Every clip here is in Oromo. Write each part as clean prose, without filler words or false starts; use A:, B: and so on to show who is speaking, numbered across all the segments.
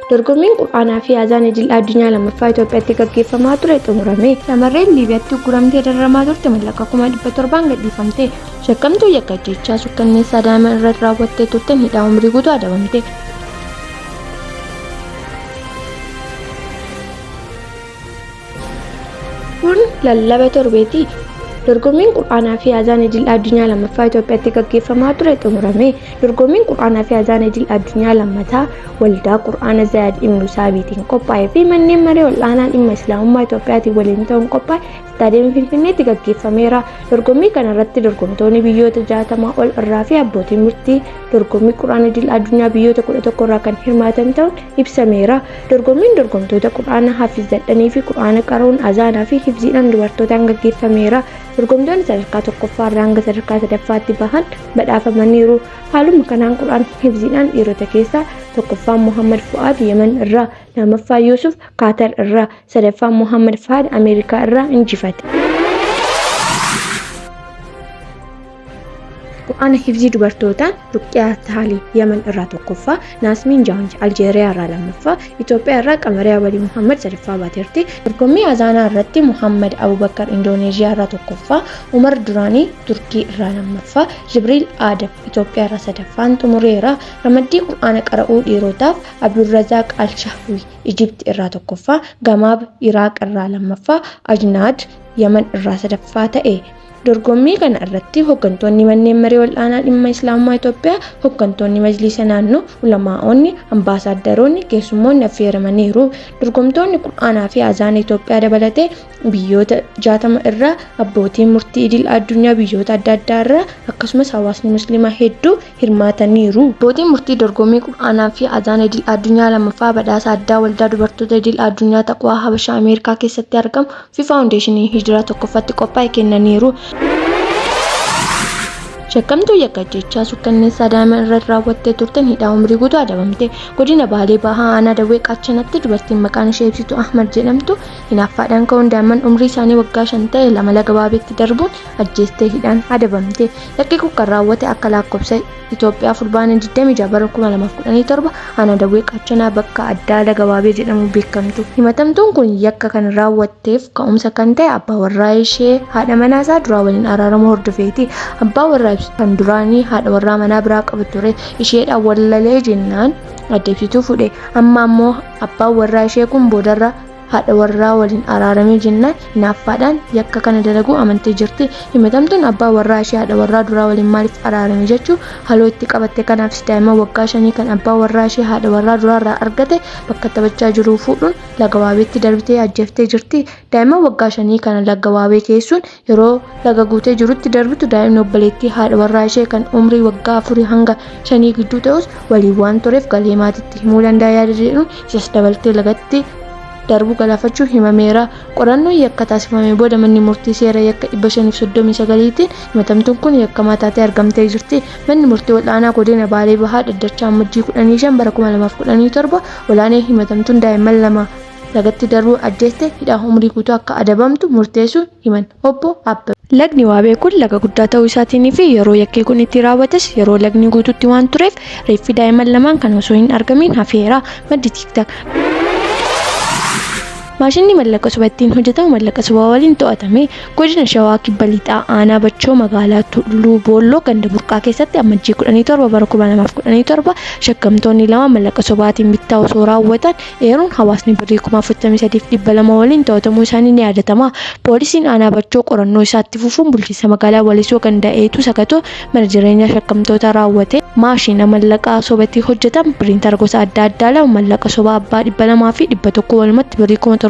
A: Dorgommiin Qur'aanaa fi Azaan Idil Addunyaa lammaffaa Itoophiyaatti gaggeeffamaa ture xumurame. Shamarreen Liibiyaatti guramtee dararamaa turte mallaqa 700,000 gadhiifamte. Shakkamtuu yakka ajjeechaa sukkanneessaa daa'ima irratti raawwattee turte hidhaa umrii guutuu adabamte. Kun lallaba torbeeti. Dorgommiin Qur'aanaa fi Azaan Idil Addunyaa lammaffaa Itoophiyaatti gaggeeffamaa ture xumurame. Dorgommiin Qur'aanaa fi Azaan Idil Addunyaa lammataa waldaa Qur'aana Zaayid Ibnu Saabitiin qophaa'ee fi manneen maree ol'aanaa dhimma Islaamummaa Itoophiyaatiin waliin ta'uun qophaa'e istaadiyeemii Finfinneetti gaggeeffameera. Dorgommii kana irratti dorgomtoonni biyyoota 60 ol irraa fi abbootiin murtii dorgommii Qur'aana Idil Addunyaa biyyoota 11 irraa kan hirmaatan ta'uun ibsameera. Dorgommiin dorgomtoota Qur'aana hafizadhanii fi Qur'aana qara'uun azaanaa fi hifziidhaan dubartootaan gaggeeffameera. Dorgomtoonni sadarkaa tokkoffaa irraa hanga sadarkaa sadaffaatti bahan badhaafamaniiru. Haaluma kanaan Qur'aan hifziidhaan dhiirota keessaa tokkoffaan Muhammad Fu'aad Yemen irraa, lammaffaan Yusuf Kaatar irraa, sadaffaan Muhammad Fahad Ameerikaa irraa injifate. Qur'aana hifzii dubartootaan Ruqiyaa Taalii Yemen irraa tokkoffaa, Naasmiin Jaanj Aljeeriyaa irraa lammaffaa, Itoophiyaa irraa Qamariyaa Walii Muhammad sadaffaa baateerti. Dorgommii azaanaa irratti Muhammad Abubakar Indooneeziyaa irraa tokkoffaa, Umar Duraanii Turkii irraa lammaffaa, Jibriil Aadam Itoophiyaa irraa sadaffaan xumureera. Ramaddii Qur'aana qara'uu dhiirotaaf Abdulrazaaq Alshahwii Ijipti irraa tokkoffaa, Gamaab Iraaq irraa lammaffaa, Ajnaad Yemen irraa sadaffaa ta'e. Dorgommii kana irratti hooggantoonni manneen maree ol'aanaa dhimma Islaamummaa Itoophiyaa, hooggantoonni majlisa naannoo, ulamaa'onni, ambaasaaddoroonni, keessummoonni affeeramaniiru. Dorgomtoonni Qur'aanaa fi Azaana Itoophiyaa dabalatee biyyoota 60 irraa abbootiin murtii idil addunyaa biyyoota adda addaa irraa akkasumas hawaasni musliimaa hedduu hirmaataniiru. Abbootiin murtii dorgommii Qur'aanaa fi Azaana idil addunyaa lammaffaa badhaasa addaa waldaa dubartoota idil addunyaa taqwaa Habashaa Ameerikaa keessatti argamu fi faawundeeshinii hijiraa tokkoffatti qophaa'e kennaniiru. Shakkamtuu yakka ajjeechaa sukkanneessaa daa'ima irratti raawwattee turte hidhaa umrii guutuu adabamte. Godina Baalee Bahaa Aanaa Dawwee Qaachanatti dubartiin maqaan ishee Ibsituu Ahmad jedhamtu hinaaffaadhaan ka'uun daa'imman umrii isaanii waggaa 5 ta'e lama laga baabeetti darbuun ajjeestee hidhaan adabamte. Yakki kun kan raawwate akka lakkoofsa Itoophiyaa fulbaana 26 bara 2017 Aanaa Dawwee Qaachanaa bakka addaa laga baabee jedhamu beekamtu. Himatamtuun kun yakka kan raawwatteef ka'umsa kan ta'e abbaa warraa ishee haadha manaa isaa duraa waliin araaramu hordofeeti. Abbaa warraa kan duraanii haadha warraa manaa biraa qabu ture isheedhaan wallalee jennaan addeebsituu fuudhe. Amma ammoo abbaan warraa ishee kun boodarra haadha warraa waliin araaramee jennaan hinaaffaadhaan yakka kana dalaguu amantee jirti. Himatamtuun abbaa warraa ishee haadha warraa duraa waliin maaliif araarame jechuun haaloo itti qabatte. Kanaafis daa'ima waggaa 5 kan abbaa warraa ishee haadha warraa duraarraa argate bakka taphachaa jiru fuudhuun laga baabeetti darbitee ajjeeftee jirti. Daa'ima waggaa 5 kana laga baabee keessuun yeroo laga guutee jirutti darbitu daa'imni obboleettii haadha warraa ishee kan umrii waggaa 4 hanga 5 gidduu ta'us waliin waan tureef galee maatiitti himuu danda'a yaada jedhuun isas dabaltee lagatti darbuu galaafachuu himameera. Qorannoon yakka taasifamee booda manni murtii seera yakka 539tiin himatamtuun kun yakkamaa taatee argamtee jirti. Manni murtii ol'aanaa godina Baalee Bahaa Dhaddacha Ammajjii 15 bara 2017 olaanee himatamtuun daa'imman lama lagatti darbuu ajjeeste hidhaa umrii guutuu akka adabamtu murteessuun himan. Obbo Abbabee Lagni Waabee kun laga guddaa ta'uu isaatiin fi yeroo yakki kun itti raawwates yeroo lagni guutuutti waan tureef reeffi daa'imman lamaan kan osoo hin argamin hafeera. Maddi TikTok Maashinni mallaqa sobaa ittiin hojjetamu mallaqa sobaa waliin to'atame. Godina Shawaa Kibba Lixaa Aanaa Bachoo magaalaa Tulluu Boolloo ganda burqaa keessatti Ammajjii 17 bara 2017 shakkamtoonni lama mallaqa sobaatiin bittaa osoo raawwatan eeruun hawaasni birrii 43,200 waliin to'atamuu isaanii ni yaadatama. Poolisiin Aanaa Bachoo qorannoo isaatti fufuun bulchiinsa magaalaa Walisoo ganda Eetuu Sakatoo mana jireenyaa shakkamtoota raawwate. Maashina mallaqaa sobaatti hojjetan piriintara gosa adda addaa lama mallaqa sobaa abbaa 200 fi 100 walumatti birrii 75,000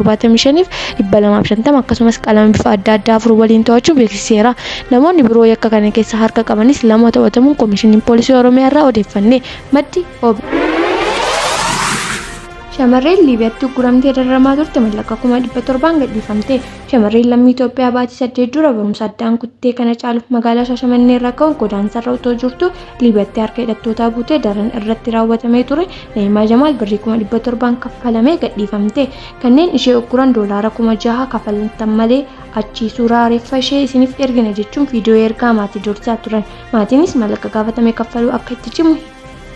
A: fi 250 akkasumas qalama bifa adda addaa afur waliin to'achuun beeksiseera. Namoonni biroo yakka kana keessa harka qabanis lama to'atamuun koomishiniin poolisii Oromiyaa irraa odeeffanne. Maddi OB Shamarreen Liibiyaatti guramtee dararamaa turte mallaqa 700,000 gadhiifamte. Shamarreen lammii Itoophiyaa baatii 8 dura barumsa addaan kuttee kana caalu magaalaa Shaashamannee irraa ka'uun godaansarra utoo jirtu Liibiyaatti harka hidhattootaa buutee daran irratti raawwatamee ture. Naimaa Jamaal birrii 700,000 kaffalamee gadhiifamte. Kanneen ishee ukkuran doolaara 6,000 kaffaltan malee achii suuraa reeffa ishee isiniif ergina jechuun viidiyoo ergaa maatii dursaa turan. Maatiinis mallaqa gaafatame kaffaluu akka itti cimu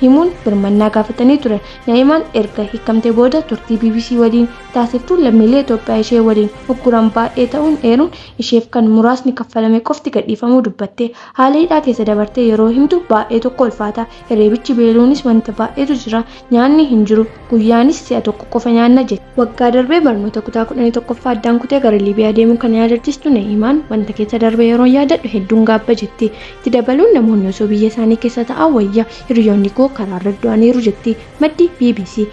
A: himuun birmannaa gaafatanii turan. Naa'imaan erga hiikamtee booda turtii BBC waliin taasiftuun lammiilee Itoophiyaa ishee waliin ukkuran baay'ee ta'uun eeruun isheef kan muraasni kaffalame qofti gadhiifamuu dubbatte. Haala hidhaa keessa dabartee yeroo himtu baay'ee tokko ulfaata. Reebichi beeluunis wanta baay'eetu jira. Nyaanni hin jiru. Guyyaanis si'a tokko qofa nyaanna jette. Waggaa darbee barnoota kutaa 11ffaa addaan kutee gara Liibiyaa deemuu kan yaadachiistu Naa'imaan wanta keessa darbee yeroo yaadadhu hedduun gaabba jetti. Itti dabaluun namoonni osoo biyya isaanii keessa ta'an wayya hiriyoonni koo karaarra du'aniiru jetti maddi BBC.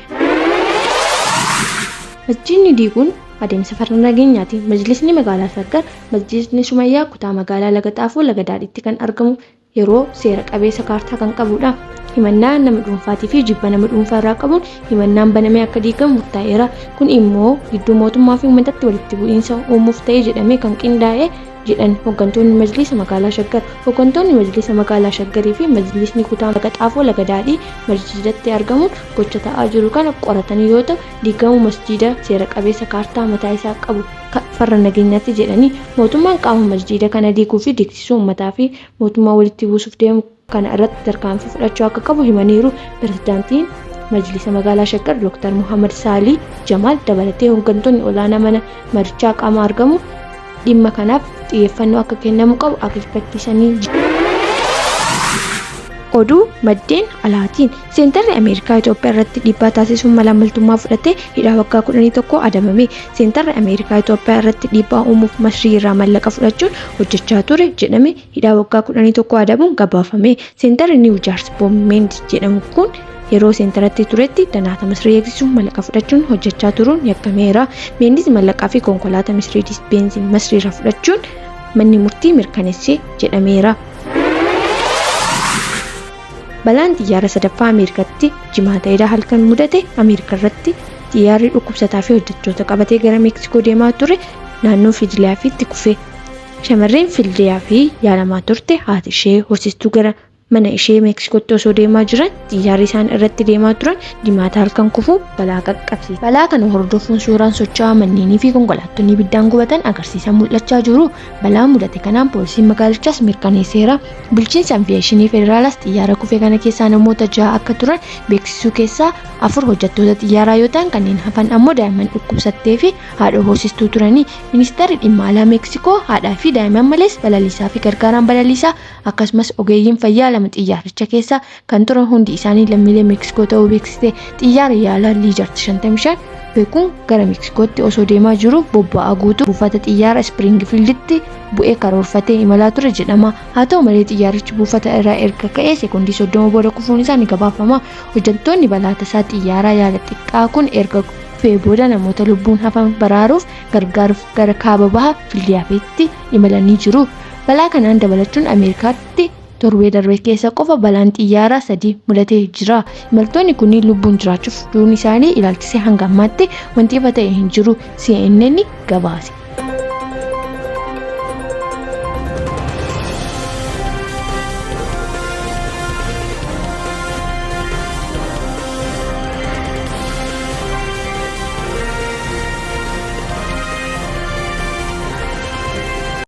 A: Masjiidni diiguun adeemsa farra nageenyaati. Majlisni magaalaa Shaggar Masjiidni Sumayyaa kutaa magaalaa Laga Xaafoo Laga Daadhiitti kan argamu yeroo seera qabeessa kaartaa kan qabudha. Himannaa nama dhuunfaatii fi jibba nama dhuunfaa irraa qabuun himannaan banamee akka diigamu murtaa'eera. Kun immoo gidduu mootummaa fi uummatatti walitti bu'iinsa uumuuf ta'ee jedhamee kan qindaa'e jedhan hooggantoonni majlisa magaalaa Shaggar. Hooggantoonni majlisa magaalaa Shaggarii fi majlisni kutaa Laga Xaafoo Laga Daadhii masjiidatti argamuun gocha ta'aa jiru kana qoratanii yoo ta'u diigamuu masjiida seera qabeessa kaartaa mataa isaa qabu farra nageenyaatti jedhanii mootummaan qaama masjiida kana diiguu fi diigsisuu uummataa fi mootummaa walitti buusuuf deemu kana irratti tarkaanfii fudhachuu akka qabu himaniiru. Pirezidaantiin majlisa magaalaa Shaggar Dr. Muhammad Saalii Jamaal dabalatee hooggantoonni olaanaa mana marichaa qaama argamu dhimma kanaaf xiyyeeffannoo akka kennamu qabu akeekkachiisanii jiru. Oduu maddeen alaatiin seentarri Ameerikaa Itoophiyaa irratti dhiibbaa taasisuun malaammaltummaa fudhatee hidhaa waggaa 11 adabame. Seentarri Ameerikaa Itoophiyaa irratti dhiibbaa uumuuf Masrii irraa maallaqa fudhachuun hojjechaa ture jedhame hidhaa waggaa 11 adabuun gabaafame. Seentarri New Jersey Boomend jedhamu kun yeroo seenteratti turetti danaata Masrii eegsisuun maallaqa fudhachuun hojjechaa turuun yakkameera. Meendiis maallaqaa fi konkolaataa Mercedes Benz Masrii irraa fudhachuun manni murtii mirkaneessee jedhameera. Balaan xiyyaara sadaffaa Ameerikaatti jimaata edaa halkan mudate Ameerikaa irratti xiyyaarri dhukkubsataa fi hojjettoota qabatee gara Meeksikoo deemaa ture naannoo Fiilaadelfiyaatti kufe. Shamarreen Fiilaadelfiyaa yaalamaa turte haati ishee hoosistuu gara mana ishee Meeksikootti osoo deemaa jiran xiyyaarri isaan irratti deemaa turan jimaata halkan kufuu balaa qaqqabsiise. Balaa kana hordofuun suuraan socho'aa manneenii fi konkolaattonni ibiddaan gubatan agarsiisan mul'achaa jiru. Balaa mudate kanaan poolisiin magaalichaas mirkaneesseera. Bulchiinsi Aviyeeshinii Federaalas xiyyaara kufe kana keessaa namoota 6 akka turan beeksisuu keessaa 4 hojjettoota xiyyaaraa yoo ta'an kanneen hafan ammoo daa'imman dhukkubsattee fi haadha hoosistuu turani. Ministeerri dhimma alaa Meeksikoo haadhaa fi daa'imman malees balaliisaa fi gargaaraan balaliisaa akkasumas ogeeyyiin fayyaa xiyyaaricha keessa kan turan hundi isaanii lammiilee Meeksikoo ta'uu beeksiste. Xiyyaara yaalaa Liijart 55 beekuun gara Meeksikootti osoo deemaa jiru bobba'aa guutuu buufata xiyyaara Springfielditti bu'ee karoorfatee imalaa ture jedhama. Haa ta'u malee xiyyaarichi buufata irraa erga ka'ee sekoondii 30 booda kufuun isaa ni gabaafama. Hojjettoonni balaa tasaa xiyyaaraa yaala xiqqaa kun erga kufee booda namoota lubbuun hafan baraaruuf gargaaruuf gara kaaba baha Fiilaadelfiyaatti imalanii jiru. Balaa kanaan dabalachuun Ameerikaatti torbee darbee keessa qofa balaan xiyyaaraa 3 mudatee jira. Imaltoonni kunniin lubbuun jiraachuuf du'uun isaanii ilaalchisee hanga ammaatti wanti ifa ta'e hin jiru. CNN gabaase.